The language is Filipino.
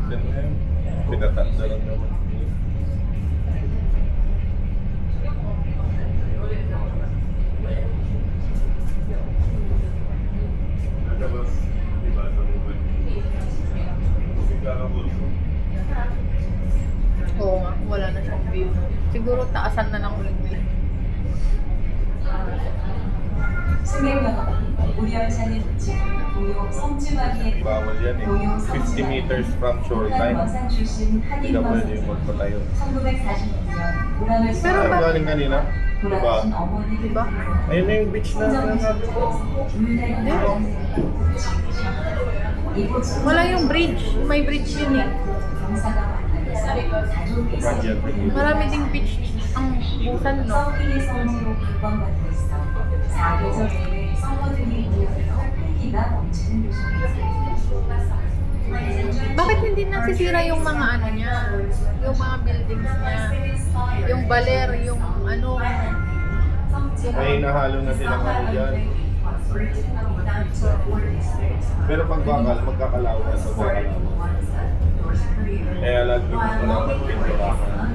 Yan na yun. Pinatanda lang naman. Nagabas, diba, sa Ruben? Bigla-abot. Oo nga, wala na siyang view. Siguro taasan na lang ulit nila. 우리 열차는 지금 동요 성주마리에 Bawal yan eh. 50 meters from shoreline. 원산 출신 Hindi ka pwede yung magpatayo. 1946년 문화를 Pero Saan ba- galing kanina? Diba? 돌아가신 어머니를 Diba? Ayun na yung beach na sinasabi ko. Wala yung bridge. May bridge yun eh. Budget. Marami ding beach ang Busan, no? 서울의 성지로 각광받고 있어 4계절 내내 성어들이 모여들어 활기가 넘치는 곳입니다. Bakit hindi nasisira yung mga ano niya? Yung mga buildings niya? Yung baler, yung ano? May nahalo na silang ano dyan. Pero pag bakal, magkakalawan sa magkakalawan. Kaya lagi ko lang magpinturahan.